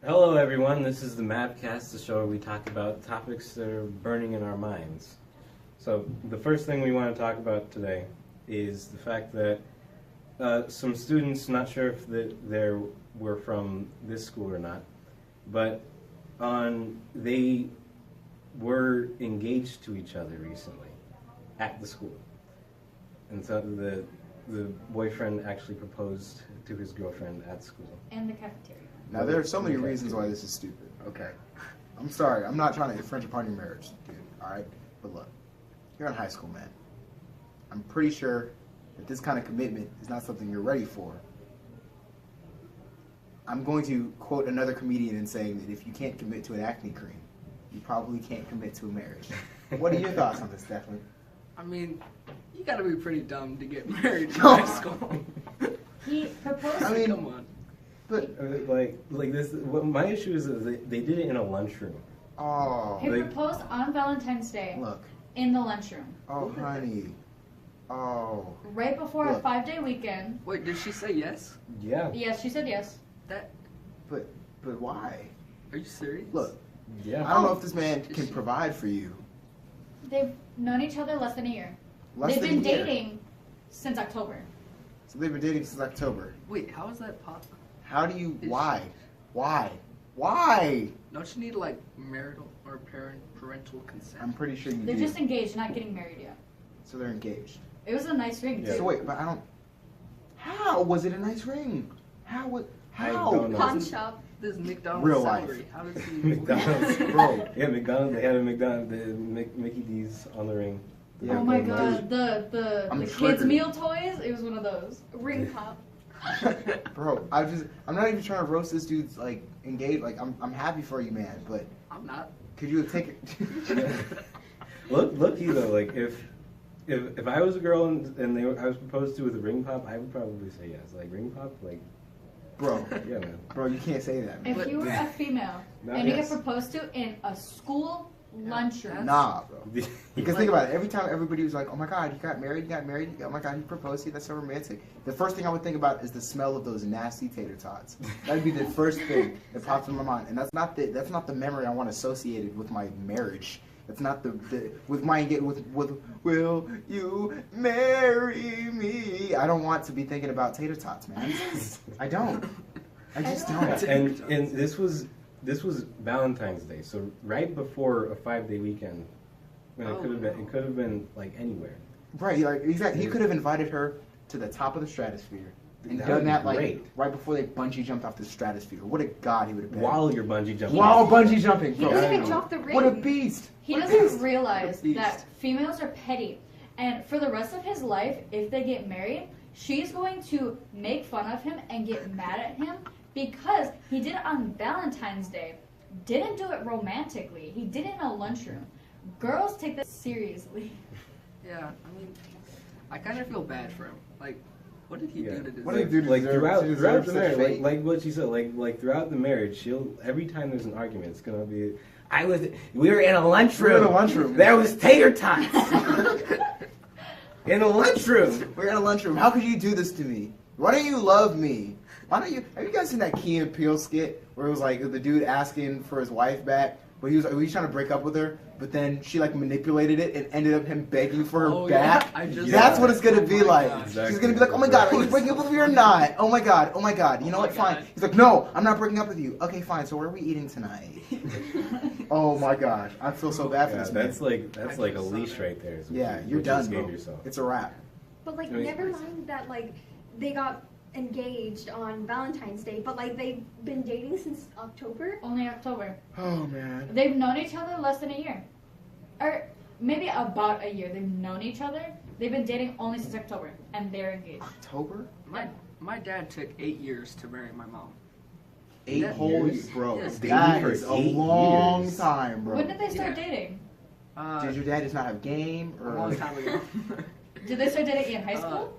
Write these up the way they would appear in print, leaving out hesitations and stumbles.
Hello, everyone. This is the MavCast, the show where we talk about topics that are burning in our minds. So, the first thing we want to talk about today is the fact that some students, not sure if they were from this school or not, but they were engaged to each other recently at the school. And so the boyfriend actually proposed to his girlfriend at school. And the cafeteria. Now, there are so many reasons why this is stupid, okay? I'm sorry, I'm not trying to infringe upon your marriage, dude, alright? But look, you're in high school, man. I'm pretty sure that this kind of commitment is not something you're ready for. I'm going to quote another comedian in saying that if you can't commit to an acne cream, you probably can't commit to a marriage. What are your thoughts on this, Stephanie? I mean, you gotta be pretty dumb to get married in high school. He proposed. I mean, Come on. But, Like this. What my issue is that they did it in a lunchroom. oh, He proposed on Valentine's Day look, in the lunchroom, oh, honey, oh. right before a Look. 5-day weekend. Wait, did she say yes? Yeah. Yes, she said yes. That? But why? Are you serious? Look, Yeah. I don't know if this man can provide for you. They've known each other less than a year. Less They've than been a year. dating since October. So they've been dating since October. Wait, how is that possible? How do you, Is why? Why? Don't you need like marital or parental consent? I'm pretty sure you They're do. just engaged, not getting married yet. So they're engaged. It was a nice ring, Yeah. too. So wait, but I don't. How was it a nice ring? How? I How? don't know. Pawn shop. This McDonald's Real life. salary. How does he? McDonald's. Bro. Yeah, McDonald's. They had a McDonald's. Mickey D's on the ring. Yeah, Oh my bro, god, the I'm kids' triggered. meal toys, it was one of those. Ring pop. Bro, I'm not even trying to roast this dude's like engaged. Like I'm happy for you, man. But I'm not. could you take it? Look, you though. Like if I was a girl and I was proposed to with a ring pop, I would probably say yes. Like ring pop, like Bro, yeah, man. bro, you can't say that, man. If you were a female Not and you yes. get proposed to in a school lunchroom, Nah, bro. Yeah. Because think about it. Every time everybody was like, "Oh my God, you got married. Oh my God, he proposed to you. That's so romantic." The first thing I would think about is the smell of those nasty tater tots. That'd be the first thing that pops in my mind, and that's not the memory I want associated with my marriage. That's not with will you marry me? I don't want to be thinking about tater tots, man. I don't. I just don't. and this was Valentine's Day, so right before a 5-day weekend, when it could have been like anywhere. Right, like exactly. He could have invited her to the top of the stratosphere and That done would be that like great. right before they bungee jumped off the stratosphere. What a god he would have been. While you're bungee jumping. While bungee jumping, He bro. doesn't even drop the ring. What a beast. he What a doesn't beast. realize Beast. that females are petty. And for the rest of his life, if they get married, she's going to make fun of him and get mad at him because he did it on Valentine's Day. Didn't do it romantically. He did it in a lunchroom. Girls take that seriously. Yeah, I mean, I kind of feel bad for him. Like, what did he Yeah. do to deserve? What did he do to Like deserve- throughout to deserve the such marriage, fate? like what she said, like throughout the marriage, she'll every time there's an argument, it's gonna be, we were in a lunchroom. We were in a lunchroom. There was tater tots. In a lunchroom. We're in a lunchroom. How could you do this to me? Why don't you love me? Why don't you? Have you guys seen that Key and Peele skit where it was like the dude asking for his wife back, but he was trying to break up with her, but then she like manipulated it and ended up him begging for her Oh, yeah. back. I just- That's what it's gonna Oh be my like. gosh. Exactly. She's gonna be like, "Oh my God, are you breaking up with me or not? Oh my God, oh my God. You know Oh my what? Fine." God. He's like, "No, I'm not breaking up with you." Okay, fine. So where are we eating tonight? Oh my gosh, I feel so bad for Yeah, this man. that's like a leash right there. is what Yeah, you- you're what you done, just bro. gave yourself. It's a wrap. But like, I mean- never mind that like they got engaged on Valentine's Day, but like they've been dating since October. Only October. Oh man. They've known each other less than a year. Or maybe about a year. They've known each other. They've been dating only since October. And they're engaged. October? My dad took 8 years to marry my mom. 8 That- whole years? years, bro. Yes, That dating for is a 8 long years. time, bro. When did they start Yeah. dating? Did your dad just not have game? A Or long time ago. Did they start dating in high school?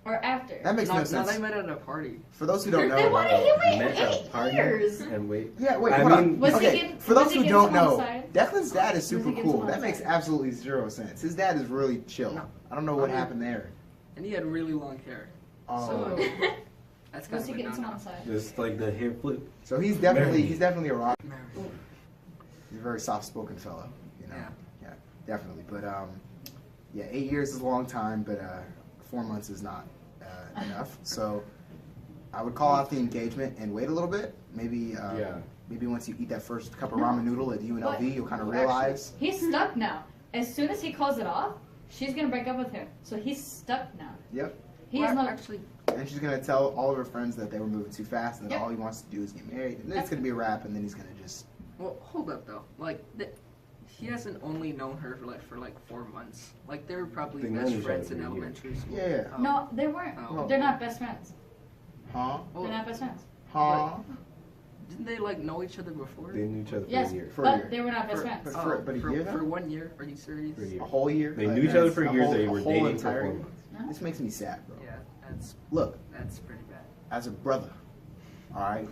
Or after? That makes no No, sense. they met at a party. For those who don't know, Then why did he wait Met at a 8 party years? And wait. yeah, wait, I hold mean- on. Was he Okay, getting- for was those he who getting don't know, homicide? Declan's dad is super Was he getting cool. That makes homicide? absolutely 0 sense. His dad is really chill. No. I don't know what I mean- happened there. And he had really long hair. Oh. So, That's What's he kind of getting a some on no-no. the side? Just like the hair flip. So he's definitely Marry. a rock. Married. He's a very soft-spoken fellow, you know. Yeah. Yeah, definitely. But yeah, 8 years is a long time, but 4 months is not enough. So I would call out the engagement and wait a little bit. Maybe maybe once you eat that first cup of ramen noodle at UNLV, But- you'll kind of realize. He's stuck now. As soon as he calls it off, she's gonna break up with him. So he's stuck now. Yep. He Well, is not. actually. And she's gonna tell all of her friends that they were moving too fast, and that Yep. all he wants to do is get married. And then it's gonna be a wrap, and then he's gonna just. Well, hold up though. Like, he hasn't only known her for like 4 months. Like, they were probably They know best each friends other in for a year. elementary school. Yeah. Oh. No, they weren't. Oh. They're not best friends. Huh? Well, They're not best friends. Huh? didn't they like know each other before? They knew each other for Yes, a year. For a year. but they were not best For- friends. For- but a year, though? for 1 year? Are you serious? For a year. A whole year. They Like, knew each other that's for a years. whole- They a were whole dating for entire 4 year. months. Huh? This makes me sad, bro. Yeah, Look, that's pretty bad. as a brother, all right,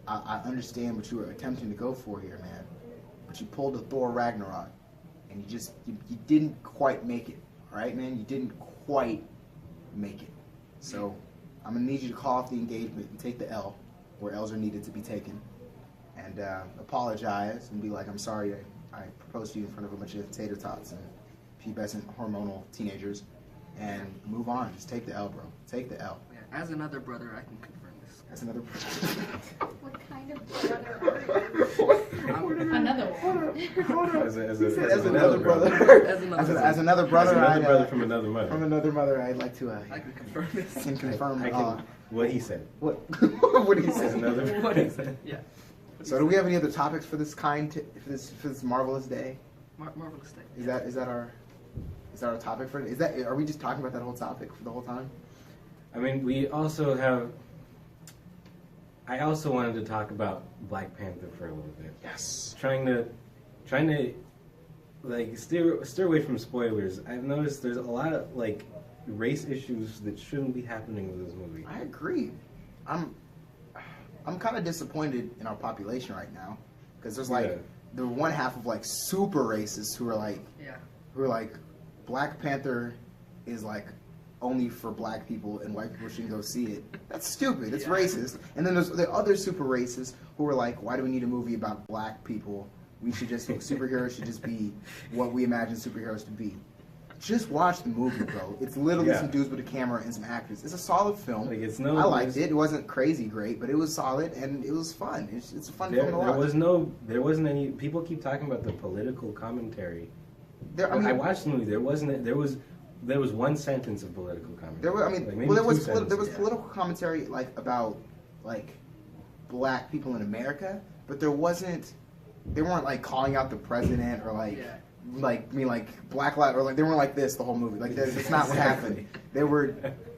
I understand what you were attempting to go for here, man. But you pulled a Thor Ragnarok, and you didn't quite make it, all right, man. You didn't quite make it. So I'm gonna need you to call off the engagement and take the L, where L's are needed to be taken, and apologize and be like, I'm sorry I proposed to you in front of a bunch of tater tots and pubescent hormonal teenagers, and move on. Just take the L, bro. Take the L. Yeah, as another brother, I can confirm this. That's another. What kind of brother are you? Another one. As As another brother. As another As brother. another brother, As another I'd, brother from another mother. from another mother, I'd like to. I can confirm I this. can confirm. I can, what he said. What? What he As said. another What he said. Yeah. So, do we have any other topics for this for this marvelous day? Marvelous day. Is that our topic for it? Are we just talking about that whole topic for the whole time? I mean, we also have. I also wanted to talk about Black Panther for a little bit. Yes. Trying to, like steer away from spoilers. I've noticed there's a lot of like race issues that shouldn't be happening with this movie. I agree. I'm kind of disappointed in our population right now because there's like Yeah. the one half of like super racists who are like Black Panther is like only for black people and white people shouldn't go see it. That's stupid. It's Yeah. racist. And then there's the other super racists who are like, why do we need a movie about black people? We should just superheroes should just be what we imagine superheroes to be. Just watch the movie, bro. It's literally Yeah. some dudes with a camera and some actors. It's a solid film. Like it's no. I liked it. It wasn't crazy great, but it was solid and it was fun. It's a fun film to watch. There wasn't any. People keep talking about the political commentary. I mean, I watched the movie. There was one sentence of political commentary. there was, I mean, Like, maybe well, there was two there was sentences. political commentary like about like black people in America, but there wasn't. They weren't like calling out the president or like. Yeah. Like Black Lives or like they weren't like this the whole movie. Like that's not what happened. They were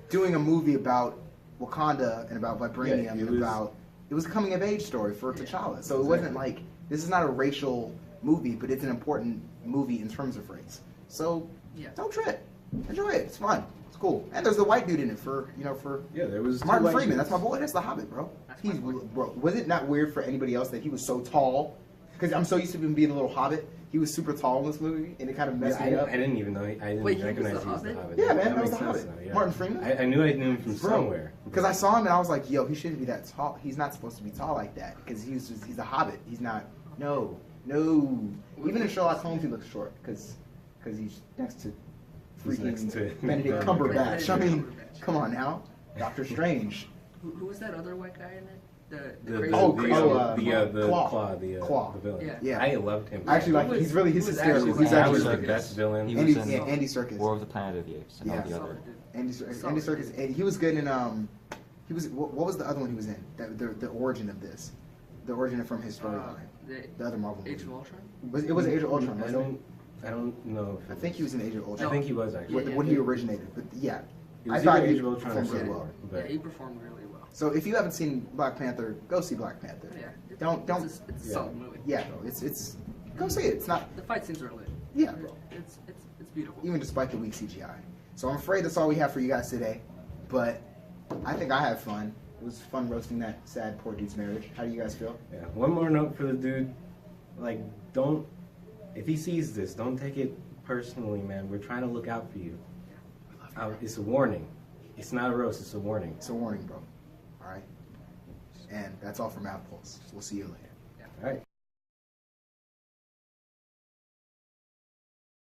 doing a movie about Wakanda and about vibranium Yeah, and it was a coming of age story for T'Challa. So it wasn't like this is not a racial movie, but it's an important movie in terms of race. So Yeah. don't trip. Enjoy it. It's fun. It's cool. And there's the white dude in it for Yeah, there was two Martin white Freeman. dudes. That's my boy. That's the Hobbit, bro. That's my He's boy. bro. Was it not weird for anybody else that he was so tall? Because I'm so used to him being a little Hobbit. He was super tall in this movie, and it kind of messed I me up. didn't even know. I didn't Wait, he was recognize the he was the Hobbit? Hobbit. Yeah, man, that was makes the sense Hobbit. now, yeah. Martin Freeman? I knew him from Bro, somewhere. because I saw him and I was like, yo, he shouldn't be that tall. He's not supposed to be tall like that because he's a Hobbit. He's not. No. Even in Sherlock Holmes, he looks short because he's next to He's next to freaking Benedict Benedict Cumberbatch. I mean, Cumberbatch. come on now, Doctor Strange. Who was that other white guy in it? The The crazy Claw. the villain. Yeah. Yeah. I loved him. I actually like. Who was- He's really who he's was hysterical. actually- He's That actually was the really good. best villain. He Andy, was in yeah, Andy Serkis. War of the Planet of the Apes and all Yeah. the other. Andy Serkis. And he was good in He was what was the other one he was in? The origin of this, the origin from his storyline. The other Marvel movie. Age of Ultron? It was Age of Ultron. I Wasn't don't know. it? I think he was in Age of Ultron. I think he was actually. when he originated. But yeah, It I was thought either he Age of Ultron or performed really Civil well. War, Yeah, but he performed really well. So if you haven't seen Black Panther, go see Black Panther. Yeah. Don't. It's a Yeah. solid movie. Yeah, bro. It's go see it. It's not. The fight scenes are lit. Yeah, bro. It's beautiful. Even despite the weak CGI. So I'm afraid that's all we have for you guys today. But I think I had fun. It was fun roasting that sad poor dude's marriage. How do you guys feel? yeah. One more note for the dude. Like, don't. If he sees this, don't take it personally, man. We're trying to look out for you. It's a warning. It's not a roast, it's a warning. It's a warning, bro. All right? And that's all for Math Pulse. We'll see you later. All right.